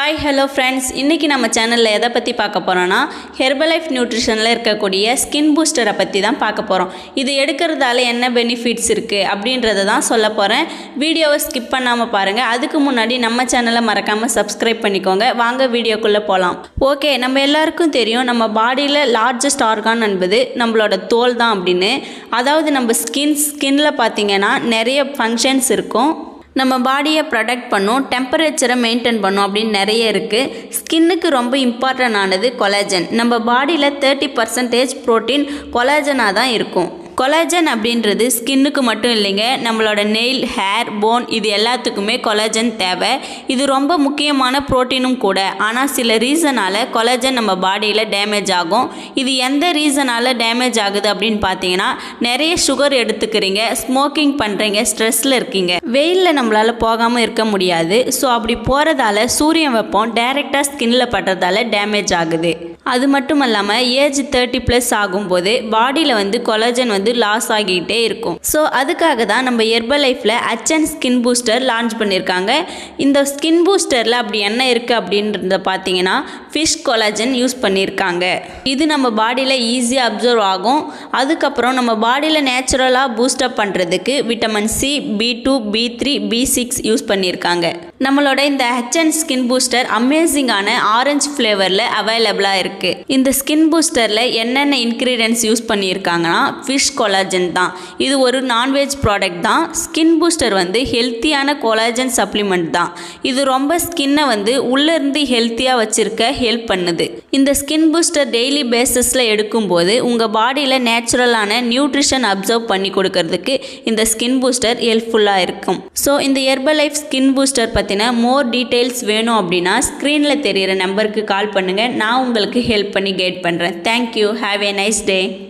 Hi hello friends, இன்றைக்கி நம்ம சேனலில் எதை பற்றி பார்க்க போகிறோன்னா ஹெர்பலைஃப் நியூட்ரிஷனில் இருக்கக்கூடிய ஸ்கின் பூஸ்டரை பற்றி தான் பார்க்க போகிறோம். இது எடுக்கிறதால என்ன பெனிஃபிட்ஸ் இருக்குது அப்படின்றத தான் சொல்ல போகிறேன். வீடியோவை ஸ்கிப் பண்ணாமல் பாருங்கள். அதுக்கு முன்னாடி நம்ம சேனலை மறக்காமல் சப்ஸ்கிரைப் பண்ணிக்கோங்க. வாங்க வீடியோக்குள்ளே போகலாம். ஓகே, நம்ம எல்லாருக்கும் தெரியும் நம்ம பாடியில் லார்ஜஸ்ட் ஆர்கான் என்பது நம்மளோட தோல் தான் அப்படின்னு. அதாவது நம்ம ஸ்கின்ல பார்த்திங்கன்னா நிறைய ஃபங்க்ஷன்ஸ் இருக்கும். நம்ம பாடியை ப்ரொடெக்ட் பண்ணும், டெம்பரேச்சரை மெயின்டைன் பண்ணும் அப்படின்னு நிறைய இருக்குது. ஸ்கின்னுக்கு ரொம்ப இம்பார்ட்டன்ட் ஆனது கொலாஜன். நம்ம பாடியில் 30% ப்ரோட்டீன் கொலாஜனாக தான் இருக்கும். கொலாஜன் அப்படின்றது ஸ்கின்னுக்கு மட்டும் இல்லைங்க, நம்மளோட நெயில், ஹேர், போன் இது எல்லாத்துக்குமே கொலாஜன் தேவை. இது ரொம்ப முக்கியமான ப்ரோட்டீனும் கூட. ஆனால் சில ரீசனால் கொலாஜன் நம்ம பாடியில் டேமேஜ் ஆகும். இது எந்த ரீசனால் டேமேஜ் ஆகுது அப்படின்னு பார்த்தீங்கன்னா, நிறைய சுகர் எடுத்துக்கிறீங்க, ஸ்மோக்கிங் பண்ணுறீங்க, ஸ்ட்ரெஸ்ஸில் இருக்கீங்க, வெயிலில் நம்மளால் போகாமல் இருக்க முடியாது. ஸோ அப்படி போகிறதால சூரிய வெப்பம் டைரெக்டாக ஸ்கின்னில் படுறதால டேமேஜ் ஆகுது. அது மட்டும் இல்லாமல் ஏஜ் 30+ ஆகும்போது பாடியில் கொலாஜன் லாஸ் ஆகிக்கிட்டே இருக்கும். ஸோ அதுக்காக தான் நம்ம ஹெர்பலைஃப்பில் அச்சன் ஸ்கின் பூஸ்டர் லான்ச் பண்ணியிருக்காங்க. இந்த ஸ்கின் பூஸ்டரில் அப்படி என்ன இருக்குது அப்படின்றத பார்த்தீங்கன்னா, ஃபிஷ் கொலாஜன் யூஸ் பண்ணியிருக்காங்க. இது நம்ம பாடியில் ஈஸியாக அப்சர்வ் ஆகும். அதுக்கப்புறம் நம்ம பாடியில் நேச்சுரலாக பூஸ்டப் பண்ணுறதுக்கு vitamin C, B2, B3, B6 use பண்ணியிருக்காங்க. நம்மளோட இந்த அச்சன் ஸ்கின் பூஸ்டர் அமேசிங்கான ஆரஞ்சு ஃப்ளேவரில் அவைலபிளாக இருக்குது. இந்த ஸ்கின் பூஸ்டரில் என்னென்ன இன்க்ரீடியன்ட்ஸ் யூஸ் பண்ணியிருக்காங்கன்னா, ஃபிஷ் கொலாஜன் தான். இது ஒரு நான்வெஜ் ப்ராடக்ட் தான். ஸ்கின் பூஸ்டர் ஹெல்த்தியான கொலாஜன் சப்ளிமெண்ட் தான். இது ரொம்ப ஸ்கின்னை உள்ளேருந்து ஹெல்த்தியாக வச்சுருக்க ஹெல்ப் பண்ணுது. இந்த ஸ்கின் பூஸ்டர் டெய்லி பேசிஸில் எடுக்கும்போது உங்கள் பாடியில் நேச்சுரலான நியூட்ரிஷன் அப்சர்வ் பண்ணி கொடுக்கறதுக்கு இந்த ஸ்கின் பூஸ்டர் ஹெல்ப்ஃபுல்லாக இருக்கும். ஸோ இந்த ஹெர்பலைஃப் ஸ்கின் பூஸ்டர் பற்றின மோர் டீட்டெயில்ஸ் வேணும் அப்படின்னா ஸ்க்ரீனில் தெரிகிற நம்பருக்கு கால் பண்ணுங்கள். நான் உங்களுக்கு ஹெல்ப் பண்ணி கைட் பண்ணுறேன். Thank you. Have a nice day.